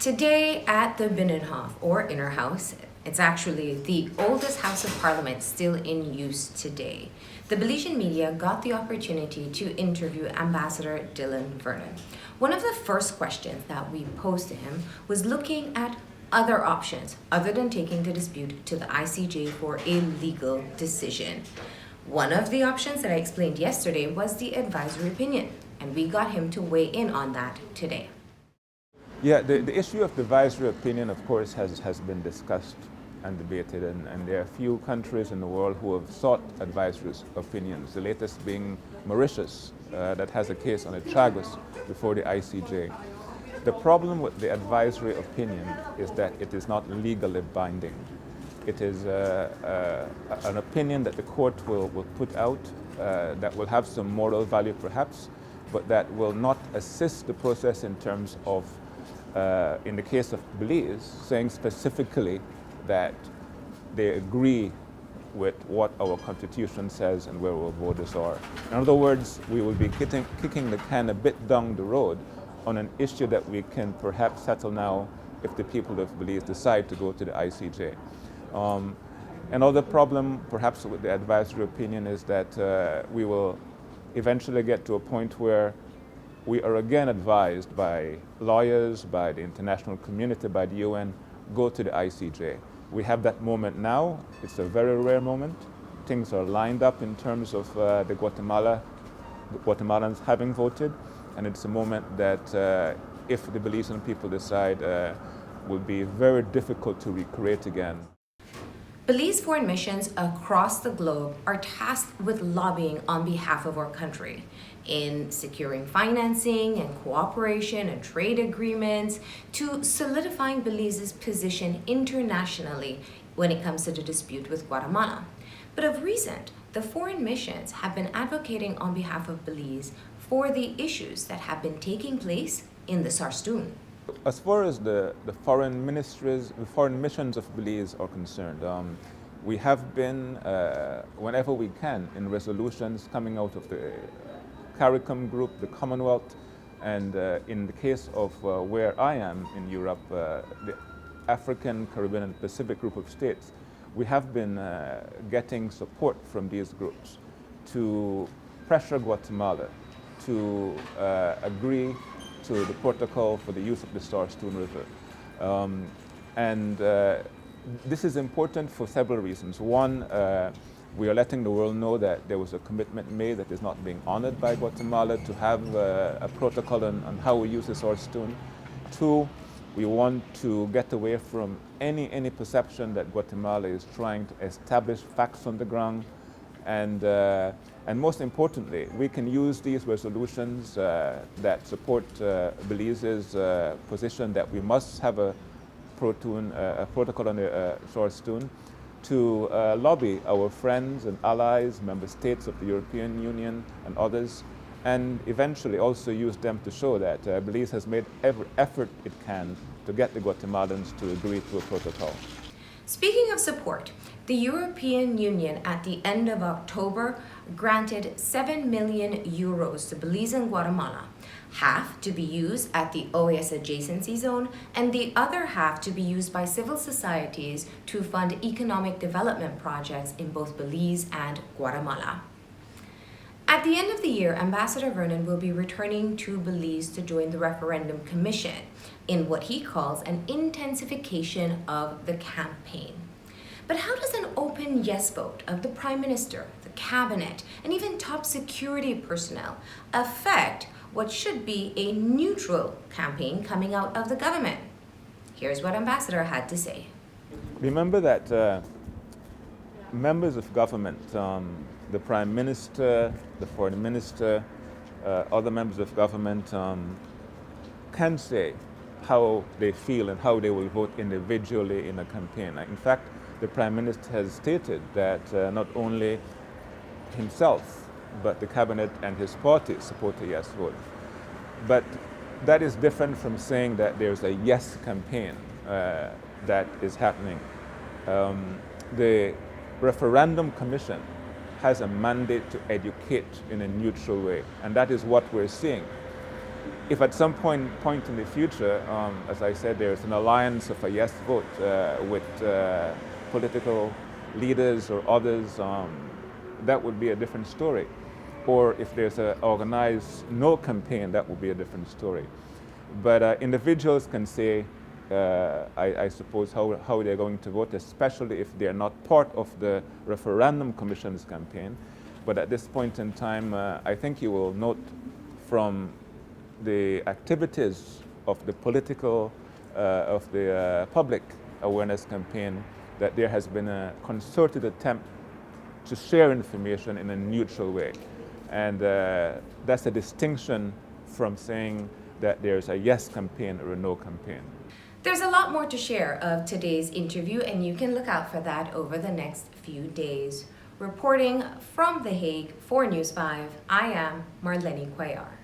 Today at the Binnenhof, or Inner House, it's actually the oldest House of Parliament still in use today. The Belizean media got the opportunity to interview Ambassador Dylan Vernon. One of the first questions that we posed to him was looking at other options other than taking the dispute to the I.C.J. for a legal decision. One of the options that I explained yesterday was the advisory opinion, and we got him to weigh in on that today. Yeah, the issue of the advisory opinion, of course, has been discussed and debated, and there are a few countries in the world who have sought advisory opinions, the latest being Mauritius, that has a case on a tragus before the I.C.J. The problem with the advisory opinion is that it is not legally binding. It is an opinion that the court will put out that will have some moral value perhaps, but that will not assist the process in terms of in the case of Belize, saying specifically that they agree with what our constitution says and where our borders are. In other words, we will be kicking the can a bit down the road on an issue that we can perhaps settle now if the people of Belize decide to go to the I.C.J. Another problem perhaps with the advisory opinion is that we will eventually get to a point where we are again advised by lawyers, by the international community, by the UN, go to the I.C.J. We have that moment now. It's a very rare moment. Things are lined up in terms of the Guatemalans having voted, and it's a moment that if the Belizean people decide will be very difficult to recreate again. Belize foreign missions across the globe are tasked with lobbying on behalf of our country in securing financing and cooperation and trade agreements to solidifying Belize's position internationally when it comes to the dispute with Guatemala. But of recent, the foreign missions have been advocating on behalf of Belize for the issues that have been taking place in the Sarstoon. As far as the foreign ministries, the foreign missions of Belize are concerned, we have been, whenever we can, in resolutions coming out of the CARICOM group, the Commonwealth, and in the case of where I am in Europe, the African, Caribbean, and Pacific group of states, we have been getting support from these groups to pressure Guatemala to agree to the protocol for the use of the Sarstoon River. This is important for several reasons. One, we are letting the world know that there was a commitment made that is not being honored by Guatemala to have a protocol on how we use the Sarstoon. Two, we want to get away from any perception that Guatemala is trying to establish facts on the ground. And most importantly, we can use these resolutions that support Belize's position that we must have a protocol on the Sarstoon to lobby our friends and allies, member states of the European Union and others, and eventually also use them to show that Belize has made every effort it can to get the Guatemalans to agree to a protocol. Speaking of support, the European Union at the end of October granted 7 million euros to Belize and Guatemala, half to be used at the OAS adjacency zone and the other half to be used by civil societies to fund economic development projects in both Belize and Guatemala. At the end of the year, Ambassador Vernon will be returning to Belize to join the Referendum Commission in what he calls an intensification of the campaign. But how does an open yes vote of the Prime Minister, the Cabinet, and even top security personnel affect what should be a neutral campaign coming out of the government? Here's what Ambassador had to say. Remember that members of government, the Prime Minister, the Foreign Minister, other members of government can say how they feel and how they will vote individually in a campaign. In fact, the Prime Minister has stated that not only himself, but the Cabinet and his party support a yes vote. But that is different from saying that there's a yes campaign that is happening. The Referendum Commission has a mandate to educate in a neutral way, and that is what we're seeing. if at some point in the future, as I said, there's an alliance of a yes vote with political leaders or others, that would be a different story. Or if there's an organized no campaign, that would be a different story. But individuals can say, I suppose, how they're going to vote, especially if they're not part of the referendum commission's campaign. But at this point in time, I think you will note from the activities of the political, of the public awareness campaign, that there has been a concerted attempt to share information in a neutral way. And that's a distinction from saying that there's a yes campaign or a no campaign. There's a lot more to share of today's interview, and you can look out for that over the next few days. Reporting from The Hague for News 5, I am Marleni Cuellar.